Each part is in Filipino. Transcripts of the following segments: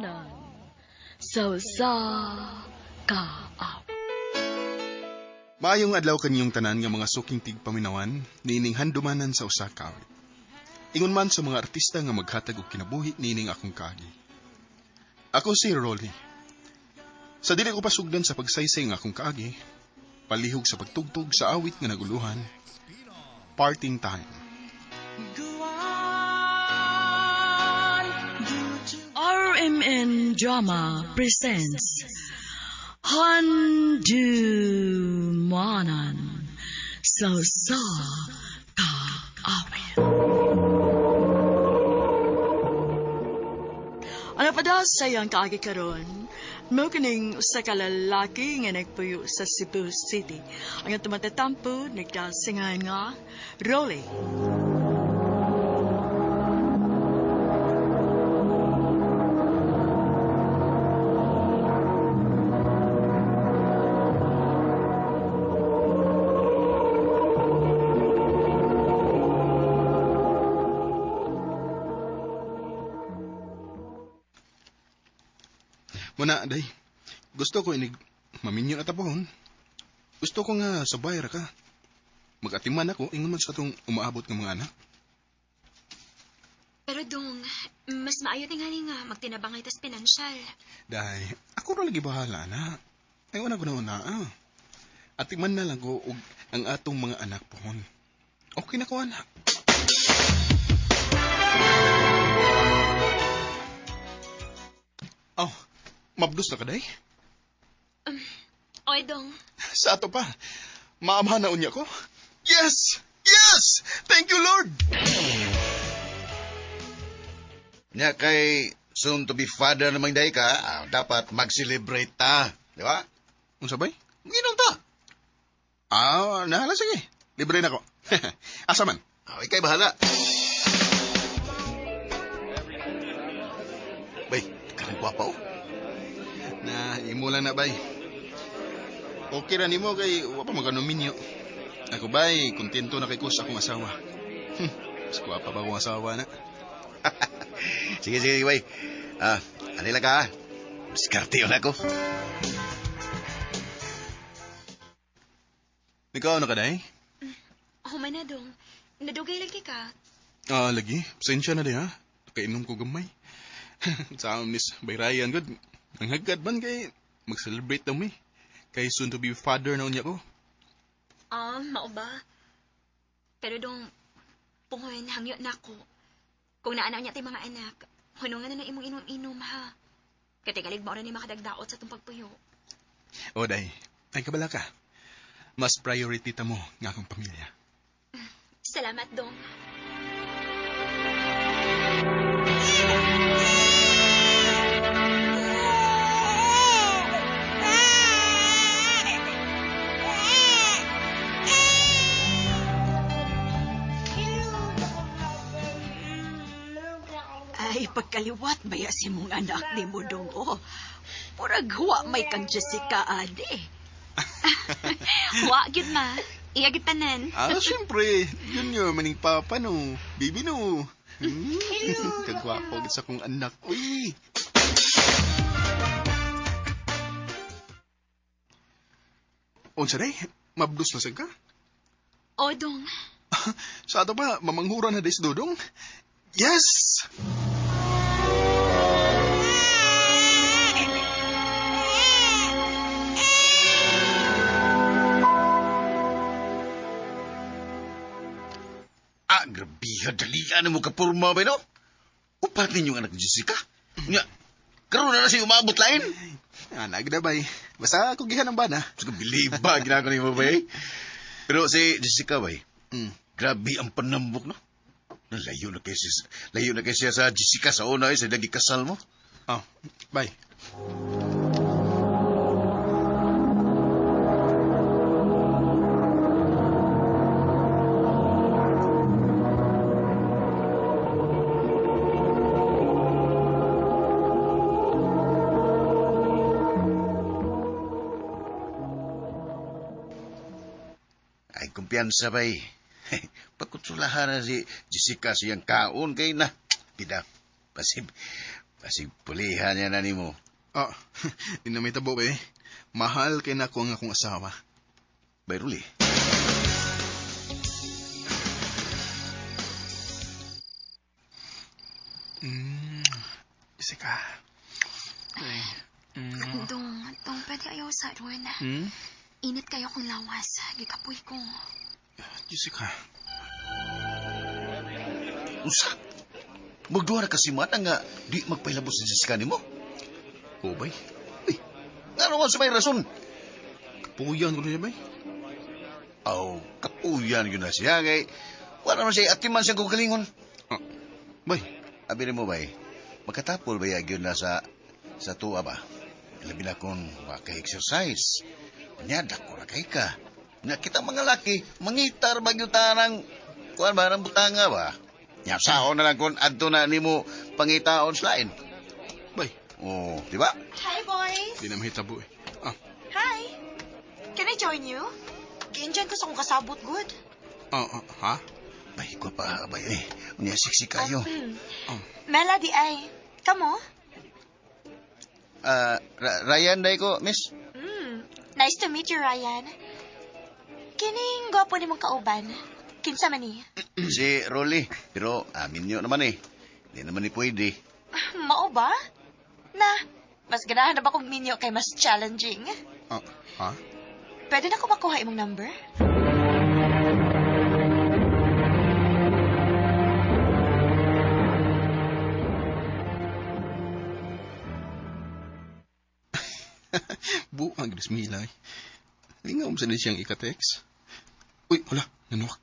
tigpaminawanan. Sa kaap. Maayong adlaw kaniyong tanan nga mga suking tigpaminawan, nining handumanan sa usa ka awit. Ingon man sa mga artista nga maghatag og kinabuhi nining akong kaagi. Ako si Rolly. Sa dili ko pasugdan sa pagsaysay nga akong kaagi, palihog sa pagtugtog sa awit nga naguluhan, Parting Time. RMN Drama presents Handumanan sa kaawit. Ano pa daw sayang kaagi karon? Mo kining usa ka lalaki nga nagpuyo sa Cebu City. Ang tumatatampo nagdasingan nga Rolly. Muna, day. Gusto ko inig maminyo na tapon. Gusto ko nga sabay ra ka. Mag-atiman ako, ingon man sa itong umaabot ng mga anak. Pero dong, mas maayo tingali nga magtinabangay tas pinansyal. Day, ako ra lagi bahala na. Aywan ako na una. Atiman na lang ko og ang atong mga anak pohon. Okay na ko, anak. Oh, mabdus na ka, day? Oy dong, Sa ato pa. Maamha na unya ko. Yes! Yes! Thank you, Lord! Nya kay soon to be father namang day ka, dapat mag-celebrate ta. Di ba? Unsa bay? Ginom ta. Nahala, sige. Libre na ko. Asa man? Ikay bahala. Bay, kanang gwapa oh. Imo lang na, bay. Okay ra nimo kay wa pa maganuminyo. Ako, bay, kontento na kay ko sa akong asawa. Mas pa ba akong asawa na? Sige, bay. Anila ka. Diskarte yun ako. Ikaw na ka, day? human na dong. Nadugay lagi ka. Lagi. Pasensya na, day, ha? Nakainom ko gamay. Sa miss bayrayan, good. Ang hagad man kay mag-celebrate na mo eh. Kay soon to be father na unya ko. Mao ba? Pero dong, pungon, hangyo na ko. Kung naanaw niya tayo mga anak, hunungan na imong inom-inom ha. Katigalig mo rin ni makadagdaot sa itong pagpuyo. O, day. Ay, kabala ka. Mas priority ta mo nga akong pamilya. Salamat dong. Ay, pagkaliwat maya si mong anak ni mo dong, oh. Purag huwa may kang Jessica, ade. Wa, gyud ma. Iya gyud tanan. Siyempre. Junior, maning papa no. Baby no. Kagwapo gid sa kong anak. Uy. Unsa day? Mabdus na sad ka? O dong. Sa ato pa, mamanghura na day si Dodong. Yes! Grabiha, dalian mo kapurma ba, no? Upat ninyong anak ni Jessica. Nya, karoon na siya umabot lain. Anak na bay. Basta kugihan ang bana. Sige, biliba, ginagawa niyo ba, bay? Pero si Jessica, bay, grabe ang panambok, no? Layo na kay siya sa Jessica sa una, sa lagi kasal mo. Bay. Kumpiyansa bay. Pagkutsulahan na si Jessica siyang kaon kay na. Pida. Asig pulihan yan na nimo. Ah, di na may tabo eh. Mahal kay na ko ang akong asawa. Bay, Rolly. Jessica. Dong, pwede ayaw sa ron. Init kayo kong lawas. Gikapoy ko. Jessica. Usa? Magduha na kasi man nga di magpailabos si Jessica nimo. O bay, Nga naman sa may rason. puyan ko na bay. Aw, kapuyan yun na siya. Kay, wala naman siya atiman siya kugalingon. Ah, bay, Abi rin mo ba magkatapol ba yun na sa tuwa ba? Labi na kung maka-exercise. Nyada ko na kay ka. Nga kita mga laki, mangitar bagyutan ng kuwan ba ng butanga ba? Nya saon na lang kung adto na nimo pangitaon slain. bay. Oh, di ba? Hi, boys. Di na may tabo eh. Ah, Hi. Can I join you? Giinjan ko sa kong kasabot, good. ha? Bay, ko pa, bay eh. Unya siksi kayo. Melody ay. Kamo? Ryan day ko, miss. Nice to meet you, Ryan. Kining gwapo ni mong kauban. Kinsa man ni? Si Rolly. Pero amin nyo naman eh. Hindi naman ni pwede. Mao ba? Na, mas ganahan na ba kong ninyo kay mas challenging? Ha? Pwede na ko makuha imong number? Buang gres milay. Lingaw mo sa siyang ika-text. Uy, wala, nanuwak.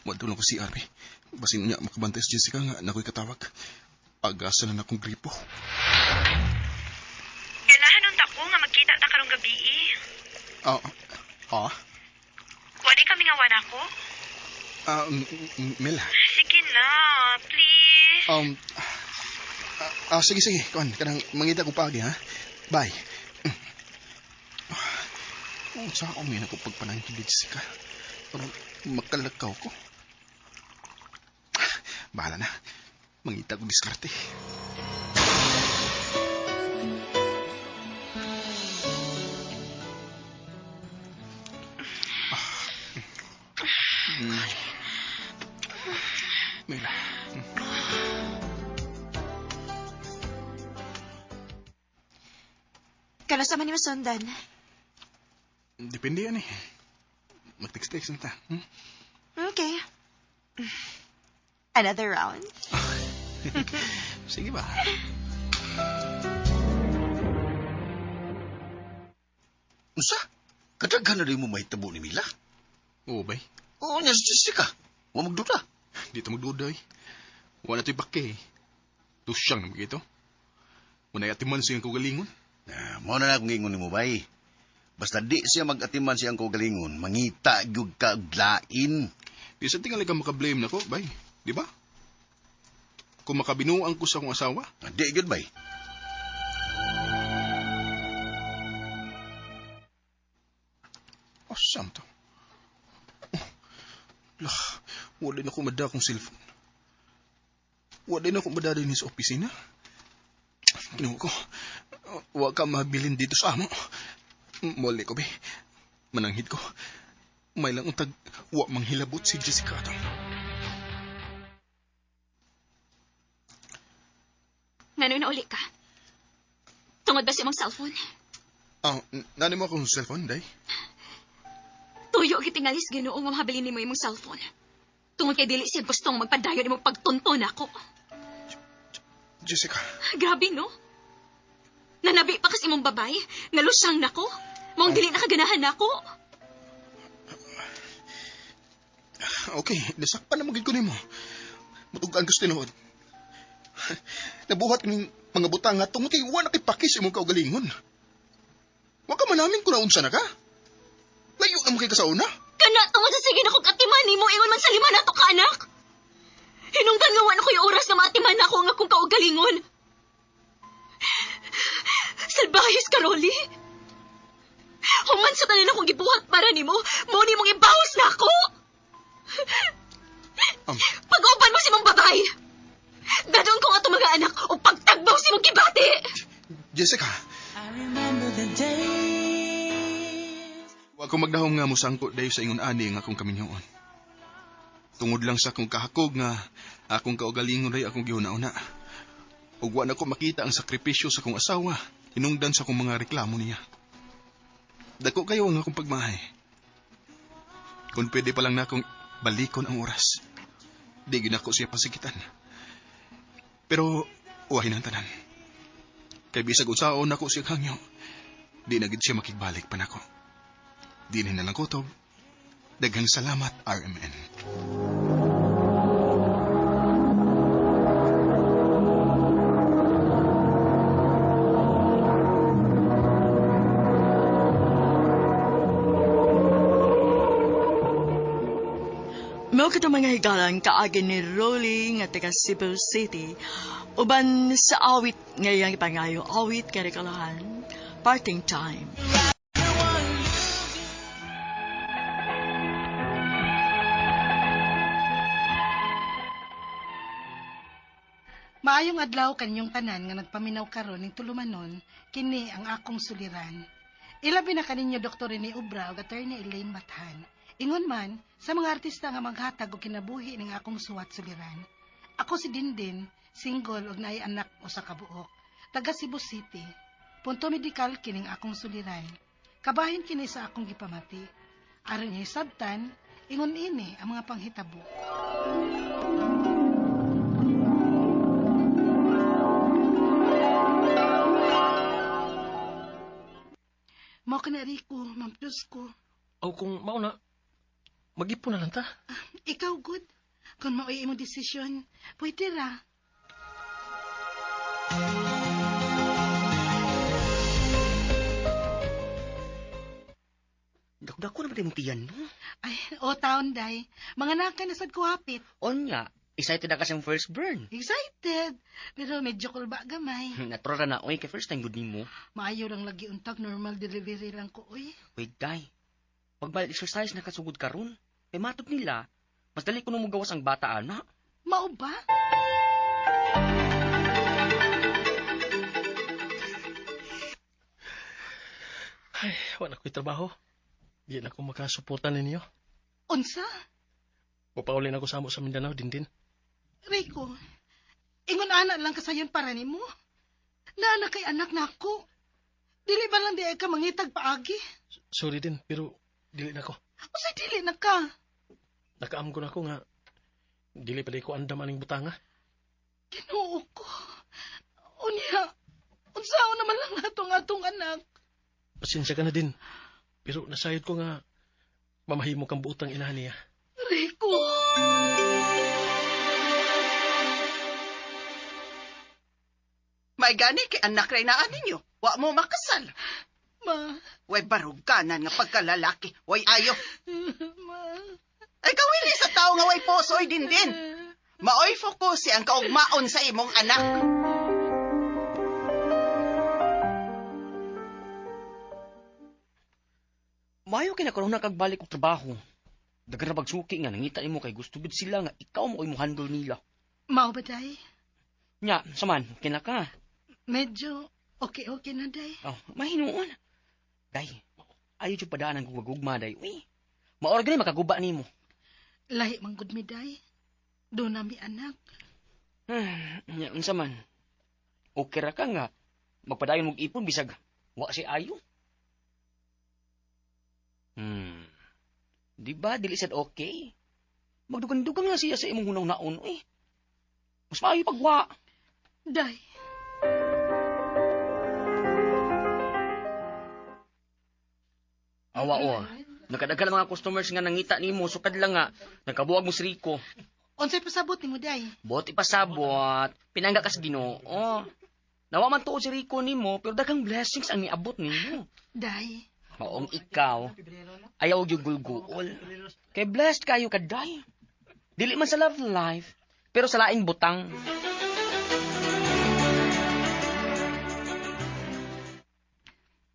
Madulong ko si Arby. Basin niya makabantay si Jessica nga na ko'y katawag. Agasan na akong gripo. Ganahan nung tako nga magkita ta karong gabi. Wadi kami nga wana ko. Mela. Sige na, please. Sige. Kanang mangita ko pagi, ha? Bye. Saan ako may nakapagpanangin kay Jessica? Parang makalakaw ko. Bahala na. Mangita ko diskarte. Mela. Kano sa man ni masundan? Depende yan eh. Mag-text-text na ta. Okay. Another round? Sige ba? Usa? Kadaghan na rin mo mahitabo ni Mila? Oo, bay. Oo niya si Jessica. Huwag magduda. Dito magduday. Wala to'y baki. Tusyang naman ito. Muna'y atiman siyang kugalingon. Mao na akong ingon ni mo bay. Basta di siya mag-atiman siyang kugalingon, mangita gyud ka og lain. Di sa tingali ka makablame na ko, bay. Di ba? Kung makabinuang ko sa akong asawa. Di gyud bay. Asam to. Lah, wala na ko mada akong cellphone. Wala na akong mada din sa opisina. Kinuha ko. Huwag ka mabilin dito sa amo. Muli ko, be. Mananghid ko. May lang untag, huwag manghilabot si Jessica ito. Ngano na uli ka? Tungod ba si mong cellphone? Nani mo akong cellphone, day? Tuyo kitingalis Ginoo nga mahabilin nimo imong cellphone. Tungod kay dili siya gustong magpadayon imong pagtunton ako. Jessica. Grabe, no? Nanabi pa kasi imong babay, nga lusyang nako. Mong dili nakaganahan nako. Okay, nasakpan na magiging ko nimo. Matugaan ko sa tinuod. Nabuhat ng mga butang nga tungod kay wala nakipakis imong kaugalingon. Wa ka manamin kung naunsa na ka. Layo na mo kay kasauna. Kana tungod sa sige nako katiman nimo ingon man sa lima nato ka anak. Hinungdan nga wala ko yung oras na matiman na ako nga kung kaugalingon. Salbahis ka, Rolly. Human sa tanan akong gibuhat para nimo, mo ni mong ibahos na ako. Pag-uban mo si mong babay. Dadong ko nga itong mga anak o pagtagbaw si mong gibati! Jessica, wa ko magdahom nga musangko dayo sa ingon ani nga akong kaminyoon. Tungod lang sa akong kahakog nga akong kaugalingon ray akong gihuna-una. Ug wa na ko makita ang sakripisyo sa akong asawa, hinungdan sa akong mga reklamo niya. Dako kayo ang akong pagmahay. Kung pwede pa lang na akong balikon ang oras, di gyud ako siya pasikitan. Pero uwahin ang tanan. Kay bisag unsaon nako siya hangyo, di na gid siya makigbalik pa nako. Dinhin na lang kutob. Daghang salamat, RMN. Mao kita mga higalan kaagi ni Rolly nga taga Cebu City. Uban sa awit ngayang ipangayo, awit karikalahan, parting time. Maayong adlaw kanyong tanan nga nagpaminaw karon ning tulumanon, kini ang akong suliran. Ilabi na kaninyo Dr. ni Ubra ug Attorney Elaine Bathan. Ingon man sa mga artista nga maghatag og kinabuhi ning akong suwat suliran. Ako si Dindin, single ug naay anak usa ka buok. Taga Cebu City. Punto medikal kining akong suliran. Kabahin kini sa akong gipamati. Aron hisabtan, ingon ini ang mga panghitabo. Mao kana Rico, Ma'am Plus ko. O kung mauna, mag-ipon na lang ta. Ikaw good. Kung maoy imong desisyon, pwede ra. Dako na ba tayo mong tiyan, no? Ay, o taon day. Mga naka na sad ko hapit. Onya, excited na kasing first burn. Excited. Pero medyo kulba gamay. Natural na, oy, kay first time good mo. Maayo lang lagi untag, normal delivery lang ko, oy. Wait, day. Pagbalik exercise na kasugod karon. Kay matod nila, mas dali ko nung magawas ang bata, ana. Mao ba? Ay, wala ko'y trabaho. Di na ako makasuportan ninyo. Unsa? Papaulin ako sa amo sa Mindanao, Dindin. Rico, ingon anak lang kasayon para nimo. Naana kay anak nako. Dili ba lang di ay ka mangitag paagi? Sorry din, pero dili na ko. Usay dili na ka. Nakaam ko na ko nga, dili pa di ko andam aning butanga. Ginoo ko. Unya, unsaon naman lang atong anak. Pasensya ka na din. Pero nasayod ko nga, mamahimo kang buotang inahan niya. Rico! May gani kay anak rin naan ninyo. Wa mo makasal. Ma. Way baruganan nga pagkalalaki. Way ayo. Ma. Ay kawili sa tao nga way posoy din. Maoy fokusi ang kaugmaon sa imong anak. Mayo kay nakaroon na kagbalik og trabaho. Dagan na pagsuki nga nangita nimo kay gusto gud sila nga ikaw mo mo handle nila. Mao ba day? Nya, saman, kina ka. Medyo okay na day. Oh, mahinuon. Day, ayo jud padaan ang gugma day. Uy. Maor gani makaguba nimo. Lahi man gud mi day. Do na mi anak. Nya, unsa man? Okay ra ka nga magpadayon mog ipon bisag wa si ayo. Di ba, dili sad okay? Magdugang-dugang na siya sa imong hunaw naon, eh. Mas maayo pagwa. Day. Awa, nakadagal mga customers nga nangita nimo, sukad lang nga, nagkabuwag mo si Rico. Unsay pasabot nimo day? Bot ipasabot, pinangga ka sa Ginoo. Nawa man tuod si Rico nimo, pero daghang blessings ang niabot nimo. Day. Maong ikaw, ayaw yung gulguol. Kay blessed kayo kaday. Dili man sa love life, pero sa laing butang.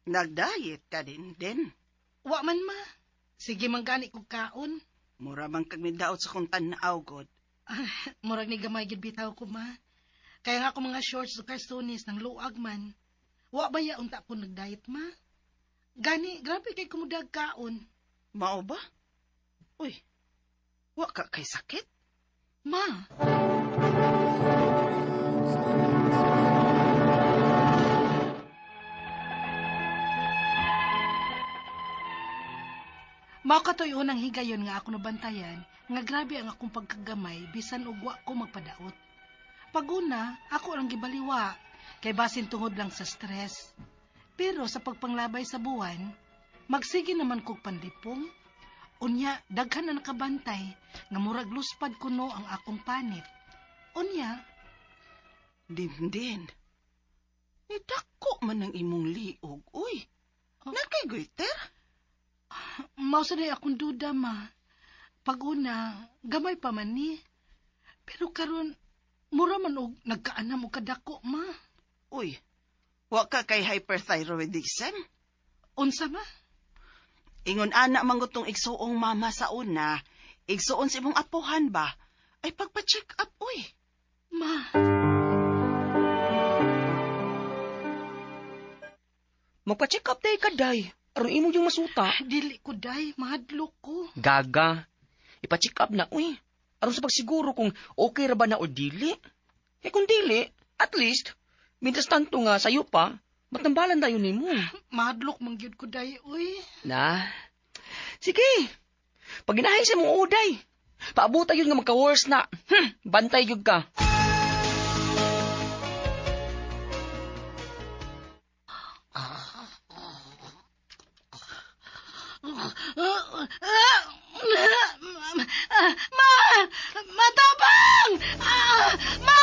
Nagdiet ka din. Wa man ma. Sige man gani kog kaon. Mura man kag midaot sa kung tanaw, God. Murag ni gamay gid bitaw ko ma. Kaya nga ako mga shorts o cartoonist ng luag man. Wa ba ya unta ko nag-diet, ma? Gani, grabe kay kumudag kaon. Mao ba? Uy, wa ka kay sakit? Ma, mao katoy unang higayon nga ako nabantayan nga grabe ang akong pagkagamay bisan ug wa ko magpadaot. Paguna, ako ang gibaliwa kay basin tungod lang sa stress. Pero sa pagpanglabay sa buwan, magsige naman kog pandipong. Unya, daghan na nakabantay nga murag luspad kuno ang akong panit. Unya, Dindin. Nidako man ang imong liog. Uy, nakay goiter? mao sa day akong duda, ma. Paguna, gamay pa man ni. Pero karon mura man og nagkaanam og kadako, ma. Uy, wa ka kay hyperthyroidism? Unsa ma? Ingon ana manggutong igsuong mama sa una, igsuon sa imong apuhan ba? Ay pagpa-check up, uy. Ma, Magpa-check up day ka, day. Aron imo yung masuta. dili ko day, mahadlok ko. Gaga. Ipa-check up na, uy. Aron sa pagsiguro kung okay ra ba na o dili. Eh kung dili, at least, mintas tanto nga sayo pa, matambalan tayo ni mo. Mahadlok man gyud ko day, uy. Na. Sige. Pag inahay sa mong uday, paabuta yun nga magka-worse na. Bantay yun ka. Ma! Matabang! Ma!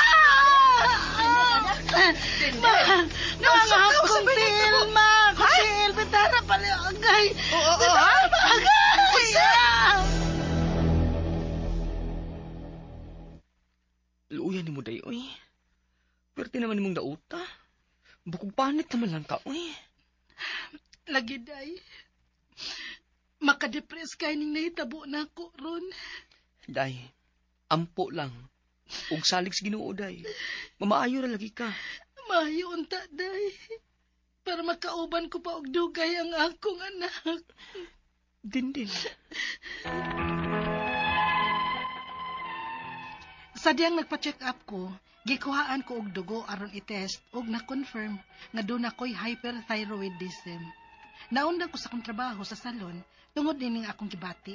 Mga akong til, ma! Kutil, bitara pala agay! Bitara pa agay! Luuyan ni mo day, uy. Pwerte naman ni mong dauta. Bukog panit naman lang ka, uy. Lagi day. Makadepress kay ning nahitabo na ako ron. Day, ampo lang. Ug salig sa Ginoo, day. Mamaayo ra lagi ka. Mayo unta day. Para makauban ko pa og dugay ang akong anak. Din. Sa diyang nagpa-check up ko, gikuhaan ko og dugo aron i-test ug na-confirm nga doon ako'y hyperthyroidism. Naunda ko sa akong trabaho sa salon tungod dining akong gibati.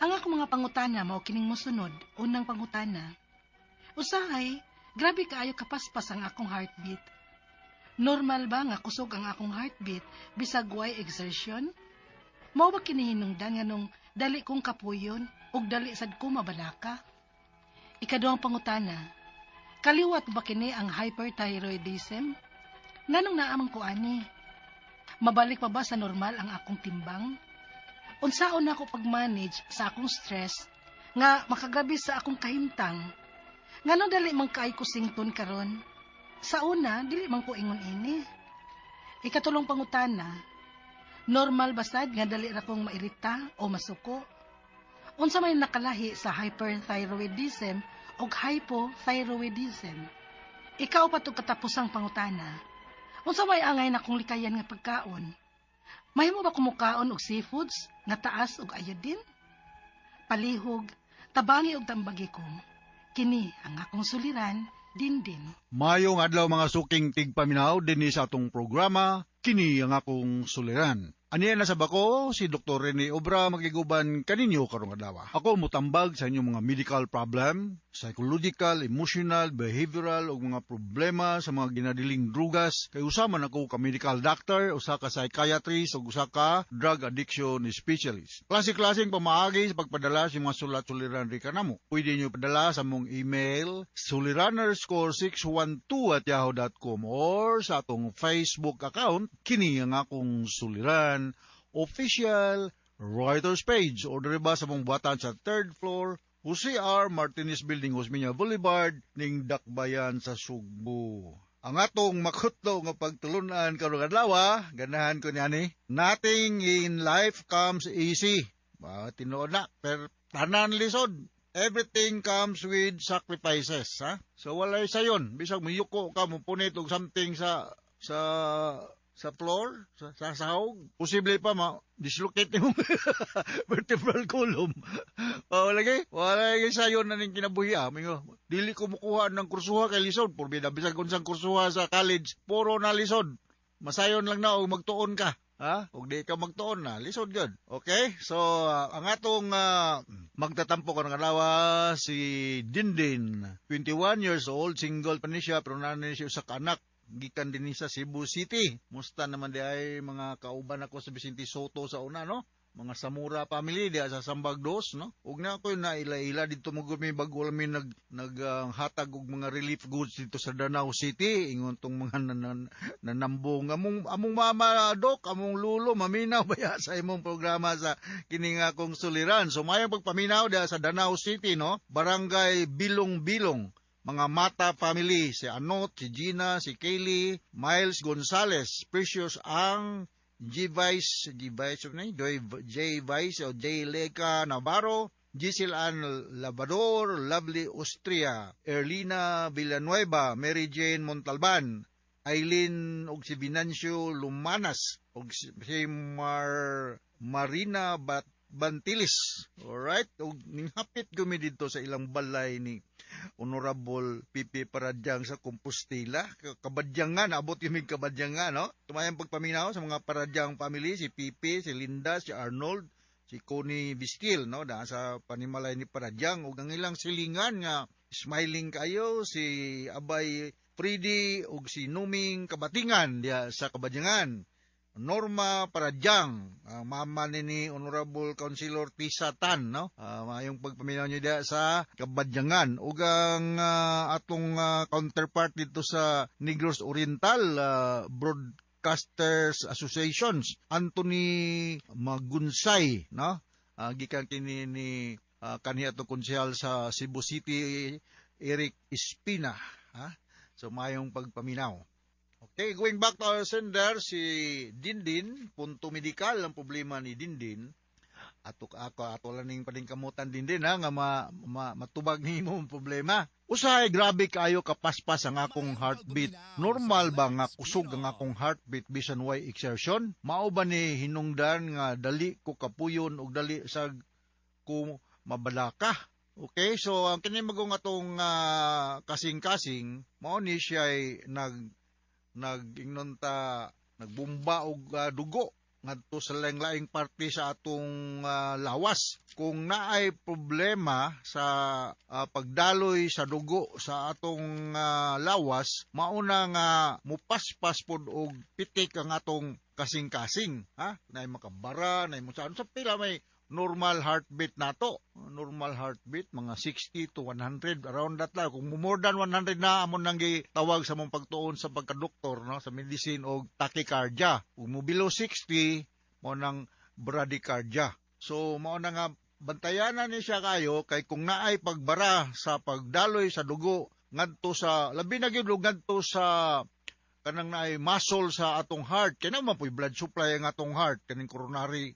Ang akong mga pangutana mao kining mosunod. Unang pangutana, usahay, grabe kaayo kapaspas ang akong heartbeat. Normal ba nga kusog ang akong heartbeat bisag way exertion? Mao ba kini hinungdan nga nung dali kong kapuyon ug dali sad ko mabalaka? Ikaduhang pangutana, kaliwat ba kini ang hyperthyroidism? Nanong naamang ko ani? Mabalik pa ba sa normal ang akong timbang? Unsaon ako pag-manage sa akong stress nga makagabi sa akong kahimtang? Ngano dali man kaay ko sington karon? Sa una, dili man ko ingon ini. Ikatulong pangutana, normal ba sad nga dali ra kong mairita o masuko? Unsa may nakalahi sa hyperthyroidism o hypothyroidism? Ikaw pa to katapusang pangutana. Unsa may angay na kong likayan nga pagkaon? Mahimo ba kumukaon og seafoods nga taas og iodine? Palihog, tabangi og tambagi ko. Kini ang akong suliran, din. Mayong adlaw mga suking tigpaminaw dinhi sa atong programa, kini ang akong suliran. Aniya na sa bako, si Dr. Rene Obra magiguban kaninyo karong adlaw. Ako mutambag sa inyong mga medical problem, psychological, emotional, behavioral ug mga problema sa mga ginadiling drugas. Kay usa man ako ka medical doctor, usa ka psychiatrist ug usa ka drug addiction specialist. Klase-klaseng pamaagi sa pagpadala sa mga sulat-suliran ri kanamo. Pwede niyo padala sa mong email suliran_612@yahoo.com or sa atong Facebook account kini ang akong suliran official writers page o diri ba sa mong buhatan sa 3rd floor Jose R. Martinez Building, Osmeña Boulevard, ning Dakbayan sa Sugbo. Ang atong makutlo nga pagtulunan karong adlaw, ganahan ko niani. Nothing in life comes easy. Tinuod na, pero tanan lisod. everything comes with sacrifices, ha? So walay sayon, bisag miyuko ka mo punit og something sa floor, sa sahog, posible pa dislocate mo vertebral column. Walay sayon na ning kinabuhi. Mingo, dili ko mukuha ng kursuha kay lisod, porbida bisag unsang kursuha sa college, puro na lisod. Masayon lang na og magtuon ka. Ha? Ug di ka magtuon na, lisod gyud. Okay? So, ang atong magtatampo karong adlaw si Dindin, 21 years old, single pa ni siya, pero nanay siya usa ka anak. Gikan din sa Cebu City. Musta naman di ay mga kauban ako sa Vicente Soto sa una, no? Mga Samura family diya sa Sambag Dos, no? Ug na ako na ila-ila dito mo gumi bago mi hatag og mga relief goods dito sa Danau City. Ingon tong mga nanambong among mama dok, among lulo maminaw baya sa imong programa sa kining akong suliran. So mayong pagpaminaw diya sa Danau City, no? Barangay Bilong-Bilong. Mga Mata family, si Anot, si Gina, si Kaylee, Miles Gonzalez, Precious Ang, J-Vice o J. Leca Navarro, Giselle Ann Labrador, Lovely Austria, Erlina Villanueva, Mary Jane Montalban, Aileen og si Venancio Lumanas, og si Marina Bantilis. Alright? Og ninghapit gumi dito sa ilang balay ni Honorable Pipi Paradyang sa Compostela. Kabadyangan, abot yung kabadyangan, no? Tumayang pagpaminaw sa mga Paradyang family, si Pipi, si Linda, si Arnold, si Connie Bistil, no? Da sa panimalay ni Paradyang. Ug ang ilang silingan nga, smiling kayo, si Abay Fridi, ug si Numing Kabatingan, diya sa Kabadyangan. Norma Paradyang, mama ni Honorable Councilor Tisa Tan, no? Mayong pagpaminaw niyo diya sa Kabadyangan. Ug ang atong counterpart dito sa Negros Oriental, Broadcasters Associations, Anthony Magunsay, no? Gikan kini ni kaniya to konsehal sa Cebu City, Eric Espina, ha? So mayong pagpaminaw. Okay, going back to our sender, si Dindin, punto medikal ang problema ni Dindin. Ato laning paningkamutan Dindin, ha, nga matubag ni mo ang problema. Usahay, grabe kayo kapaspas ang akong heartbeat. Normal ba nga kusog ang akong heartbeat bisan way exertion? Mao ba ni hinungdan nga dali ko kapuyon o dali sag ko mabalaka? Okay, so ang kinimagong atong kasing-kasing, mao ni siya ay nagbumba og dugo ngadto sa laing parte sa atong lawas. Kung naay problema sa pagdaloy sa dugo sa atong lawas, mauna nga mupaspas pod og pitik ang atong kasing-kasing, ha? Naay makabara, naay mo sa pila may normal heartbeat nato. Normal heartbeat, mga 60 to 100, around that lang. Kung more than 100 na, amon nang gitawag sa mong pagtuon sa pagkadoktor, no? Sa medicine o tachycardia. Kung mo below 60, mo nang bradycardia. So, mo na nga, bantayanan ni siya kayo, kay kung naay pagbara sa pagdaloy sa dugo, ngadto sa, labi na gyud ngadto sa kanang naay muscle sa atong heart, kaya naman po blood supply ang atong heart, kaning coronary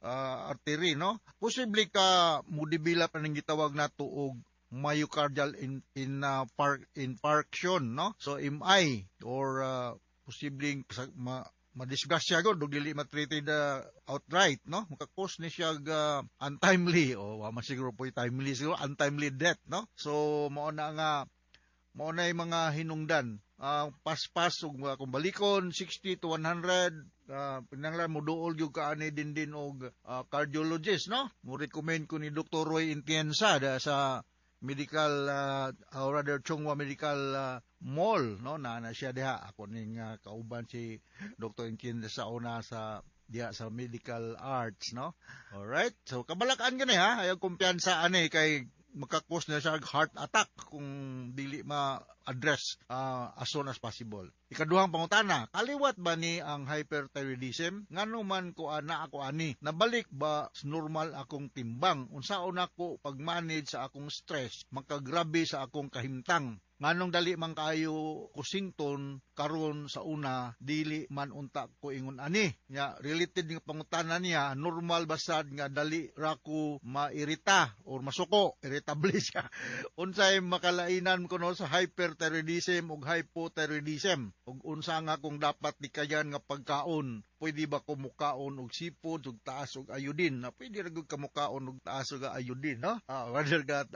artery, no? Posible ka mudibila pa ning gitawag nato og myocardial infarction, no? So MI or posibleng madisgrasya gud dili matreated outright, no? Makakos ni siya untimely o masiguro po timely siguro untimely death, no? So mao na yung mga hinungdan. Paspas ug kung balikon 60 to 100, pinanglan mo duol yung kaani din og cardiologist, no? Mo recommend ko ni Dr. Roy Intienza sa medical or rather Chongwa Medical Mall, no? Na siya diha ako ning kauban si Dr. Intienza sa una sa diha sa medical arts, no? Alright, so kabalakan gani ha, ayaw kumpiyansa ani kay makakos na siya heart attack kung dili ma-address as soon as possible. Ikaduhang pangutana, kaliwat ba ni ang hyperthyroidism? Ngano man ko ako ani? Nabalik ba normal akong timbang? Unsaon ako pag-manage sa akong stress? Makagrabe sa akong kahimtang? nganong dali man kayo kusington karon sa una dili man unta ko ingon ani nya related nga pangutanan niya normal basad nga dali ra ko mairita or masuko irritable siya unsay makalainan kuno sa hyperthyroidism ug hypothyroidism ug unsa nga kung dapat dikayan nga pagkaon pwede ba ko mukaon og sipod ug taas og ayodin na pwede ra gyud ka mukaon og taas og ayodin no rather ka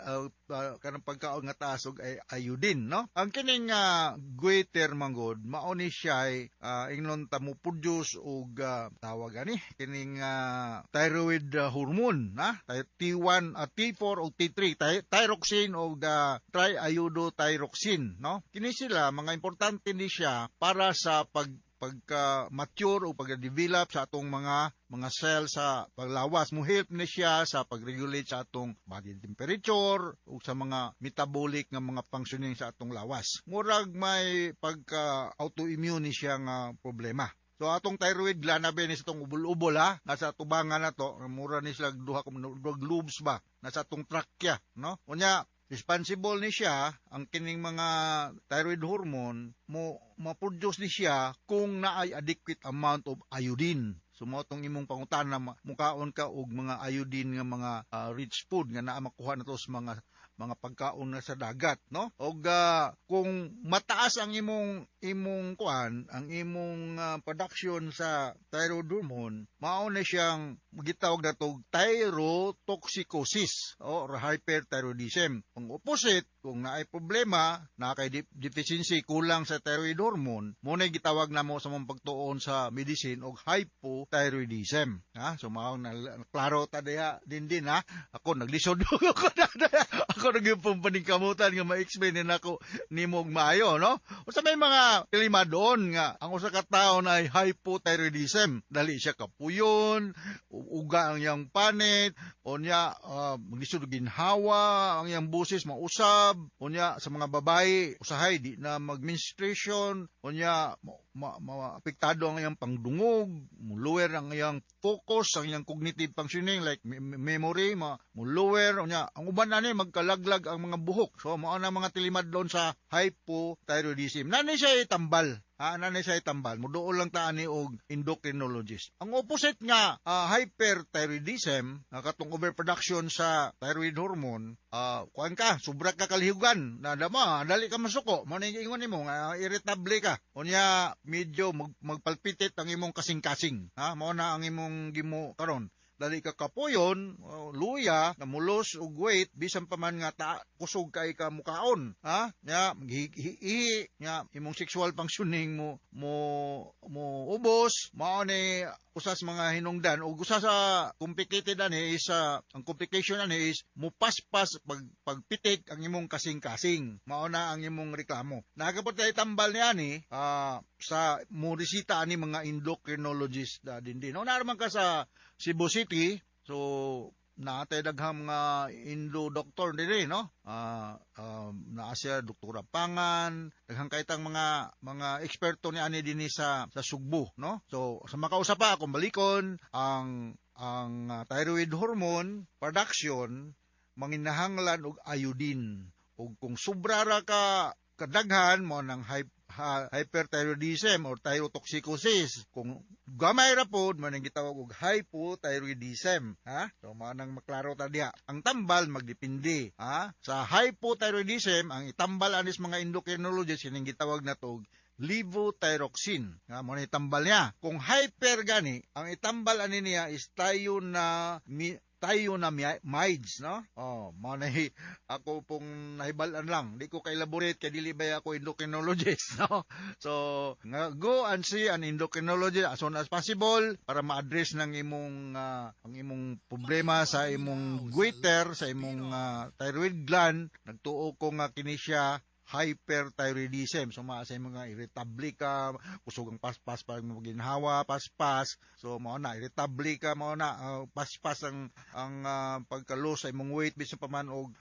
kanang pagkaon nga taas og ayodin no ang kining goiter manggod mao ni siya ingnon ta mo produce og tawag ani kining thyroid hormone na T1 T4 o T3 thyroxine o triiodothyroxine no kini sila mga importante ni siya para sa pagka-mature o pagka-develop sa atong mga cell sa paglawas. Mo help ni siya sa pag-regulate sa atong body temperature o sa mga metabolic nga mga functioning sa atong lawas. Murag may pagka-autoimmune ni siya nga problema. So atong thyroid gland na sa itong ubol-ubol nasa tubangan na to, mura ni sila duha ka lobes ba, nasa atong trachea, no? Unya, responsible ni siya, ang kining mga thyroid hormone, ma-produce ni siya kung naay adequate amount of iodine. So mo tong imong pangutan na mukaon ka og mga iodine nga mga rich food nga naa makuha nato sa mga pagkaon na sa dagat no og kung mataas ang imong kuan ang imong production sa thyroid hormone mao na siyang gitawag natog thyrotoxicosis or hyperthyroidism. Ang opposite kung naay problema na kay deficiency kulang sa thyroid hormone mo na gitawag namo sa mong pagtuon sa medicine og hypothyroidism so mao na klaro ta diha din ha ako naglisod ako nagyupong paningkamutan nga ma-explain nako nimo og maayo no usa may mga tilima doon nga ang usa ka tawo na ay hypothyroidism dali siya kapuyon uga ang iyang panit unya maglisod og ginhawa ang iyang busis mausab unya sa mga babae usahay di na mag-menstruation unya maapektado ang iyang pangdungog lower ang iyang focus ang iyang cognitive functioning like memory lower unya ang uban ani magkalaglag ang mga buhok so mao na mga tilimad doon sa hypothyroidism nani siya itambal nani siya itambal muduol lang ta ani og endocrinologist ang opposite nga hyperthyroidism katong overproduction sa thyroid hormone kuan ka sobra ka kalihugan na dali ka masuko mo ning ingon nimo irritable ka unya medyo magpalpitit ang imong kasing-kasing mao na ang imong gimo karon dali ka kapuyon, luya, namulos og weight bisan pa man nga kusog kay ka mukaon, nya maghihi, nya imong sexual functioning mo ubos, mao ni usas mga hinungdan ug usa sa complicated ani is ang complication ani is mupaspas pagpitik ang imong kasing-kasing. Mao na ang imong reklamo. Nagapot kay tambal ni ani sa morisita ani mga endocrinologist din. Naman ka sa Cebu City, so naatay daghang mga Indo doctor diri no naa siya doktora Pangan daghang kaitang mga eksperto ni ani dinhi sa Sugbo no so sa makausap pa akong balikon ang thyroid hormone production manginahanglan og iodine ug kung sobra ra ka kadaghan mo nang hyperthyroidism or thyrotoxicosis. Kung gamay ra pod man ang gitawag og hypothyroidism, So manang maklaro ta diha. Ang tambal magdepende, Sa hypothyroidism ang itambal anis mga endocrinologists kining gitawag nato levothyroxine. Mo ni tambal niya. Kung hyper gani, ang itambal ani niya is thiazonamides, no? Mao na ako pong nahibalan lang. Di ko ka-elaborate kay dili ba ako endocrinologist, no? So, go and see an endocrinologist as soon as possible para ma-address ng ang imong problema sa imong goiter, sa imong thyroid gland. Nagtuo ko nga kini siya hyperthyroidism. So, maasay mga irritable ka, kusog ang paspas pag maginhawa, paspas. So, mao na, irritable ka, mao na, paspas ang pagkalo sa imong weight, bisan pa man og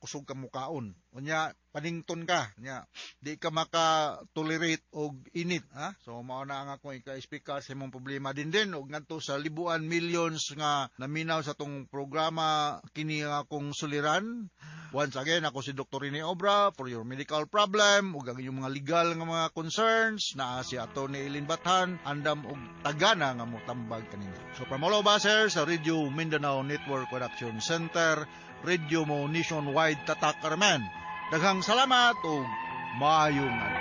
kusog ka mukaon. Unya, panington ka nya di ka maka-tolerate og init ha. So mao na ang akong ika-speaker sa imong problema din og ngadto sa libuan millions nga naminaw sa tong programa kini ang akong suliran. Once again, ako si Dr. Rene Obra for your medical problem ug ang inyong mga legal nga mga concerns naa si Atty. Eileen Bathan andam og tagana nga motambag kaninyo. So from all of us here sa Radio Mindanao Network Production Center, Radio mo nationwide tatak araman. Daghang salamat ug maayong adlaw.